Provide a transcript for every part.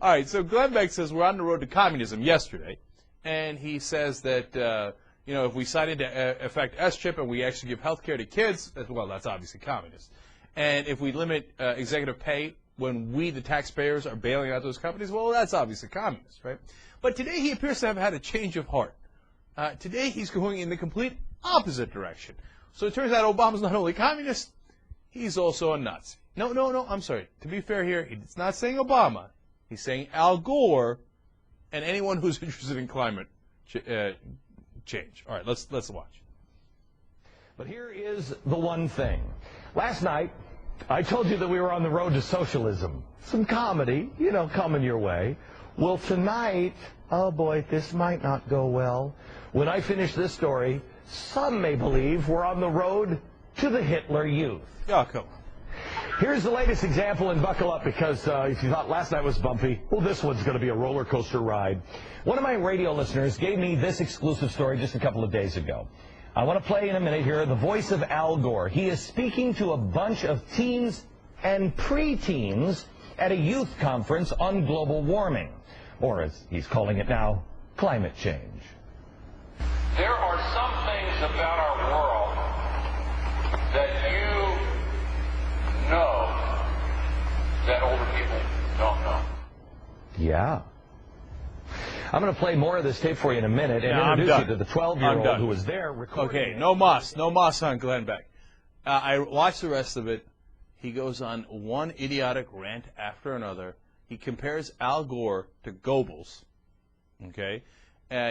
All right, so Glenn Beck says we're on the road to communism yesterday, and he says that if we sign into effect S-chip and we actually give health care to kids, well, that's obviously communist. And if we limit executive pay when we, the taxpayers, are bailing out those companies, well, that's obviously communist, right? But today he appears to have had a change of heart. Today he's going in the complete opposite direction. So it turns out Obama's not only communist, he's also a Nazi. No, I'm sorry. To be fair here, he's not saying Obama. He's saying Al Gore and anyone who's interested in climate change. All right, let's watch. But here is the one thing. Last night, I told you that we were on the road to socialism. Some comedy, coming your way. Well, tonight, oh boy, this might not go well. When I finish this story, some may believe we're on the road to the Hitler Youth. Oh, come on. Here's the latest example, and buckle up, because if you thought last night was bumpy, well, this one's going to be a roller coaster ride. One of my radio listeners gave me this exclusive story just a couple of days ago. I want to play in a minute here the voice of Al Gore. He is speaking to a bunch of teens and preteens at a youth conference on global warming, or as he's calling it now, climate change. There are some things about our world that you know that older people don't know. Yeah. I'm going to play more of this tape for you in a minute and introduce you to the 12-year-old who was there recording. Okay, no moss on Glenn Beck. I watched the rest of it. He goes on one idiotic rant after another. He compares Al Gore to Goebbels. Okay?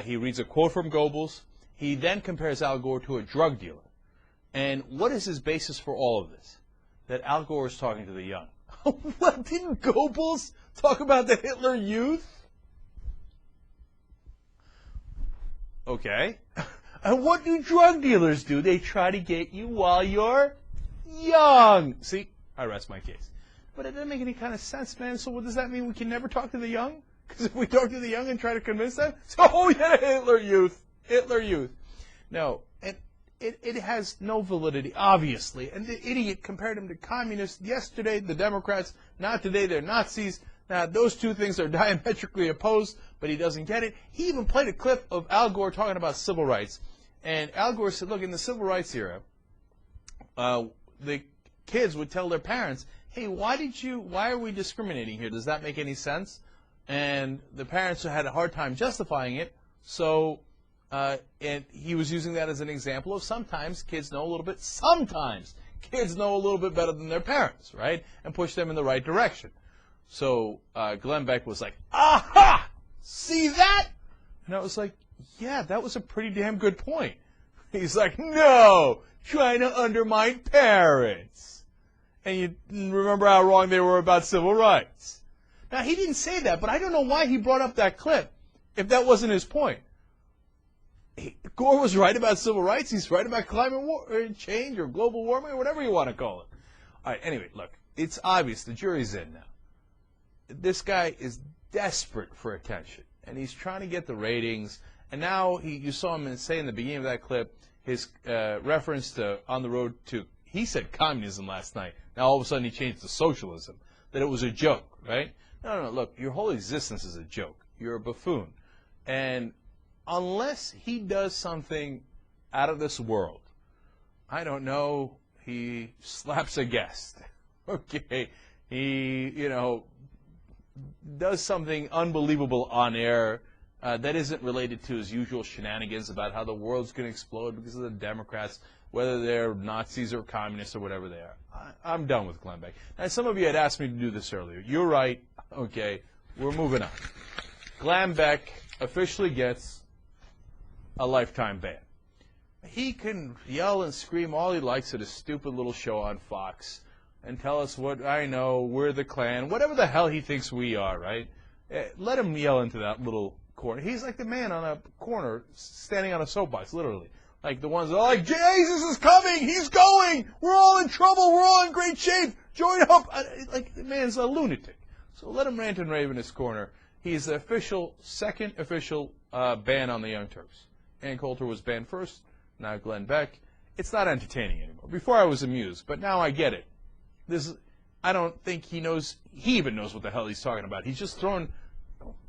He reads a quote from Goebbels. He then compares Al Gore to a drug dealer. And what is his basis for all of this? That Al Gore is talking to the young. What, didn't Goebbels talk about the Hitler Youth? Okay. And what do drug dealers do? They try to get you while you're young. See, I rest my case. But it doesn't make any kind of sense, man. So what does that mean? We can never talk to the young? Because if we talk to the young and try to convince them, so yeah, Hitler Youth. No, and it has no validity, obviously. And the idiot compared him to communists yesterday, the Democrats. Not today, they're Nazis. Now, those two things are diametrically opposed, but he doesn't get it. He even played a clip of Al Gore talking about civil rights. And Al Gore said, look, in the civil rights era, the kids would tell their parents, hey, why are we discriminating here? Does that make any sense? And the parents had a hard time justifying it. So, and he was using that as an example of sometimes kids know a little bit better than their parents, right? And push them in the right direction. So Glenn Beck was like, aha! See that? And I was like, yeah, that was a pretty damn good point. He's like, no, trying to undermine parents. And you remember how wrong they were about civil rights. Now, he didn't say that, but I don't know why he brought up that clip if that wasn't his point. Gore was right about civil rights. He's right about climate change or global warming or whatever you want to call it. All right, anyway, look, it's obvious. The jury's in now. This guy is desperate for attention, and he's trying to get the ratings. And now you saw him say in the beginning of that clip his reference to on the road to, he said communism last night. Now all of a sudden he changed to socialism, that it was a joke, right? No, look, your whole existence is a joke. You're a buffoon. And unless he does something out of this world, I don't know, he slaps a guest, okay? He, does something unbelievable on air that isn't related to his usual shenanigans about how the world's going to explode because of the Democrats, whether they're Nazis or communists or whatever they are. I'm done with Glenn Beck. Now, some of you had asked me to do this earlier. You're right. Okay, we're moving on. Glenn Beck officially gets a lifetime ban. He can yell and scream all he likes at a stupid little show on Fox and tell us what I know, we're the Klan, whatever the hell he thinks we are, right? Let him yell into that little corner. He's like the man on a corner standing on a soapbox, literally. Like the ones that are like, Jesus is coming, he's going, we're all in trouble, we're all in great shape, join up. Like, the man's a lunatic. So let him rant and rave in his corner. He's the second official ban on the Young Turks. Ann Coulter was banned first, now Glenn Beck. It's not entertaining anymore. Before I was amused, but now I get it. I don't think he even knows what the hell he's talking about. He's just throwing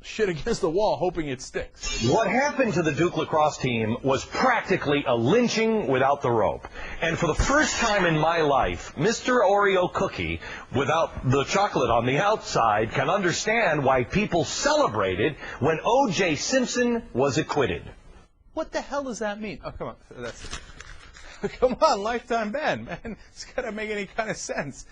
shit against the wall, hoping it sticks. What happened to the Duke lacrosse team was practically a lynching without the rope. And for the first time in my life, Mr. Oreo Cookie, without the chocolate on the outside, can understand why people celebrated when O.J. Simpson was acquitted. What the hell does that mean? Oh, come on. That's it. Come on, Lifetime ban, man. It's got to make any kind of sense.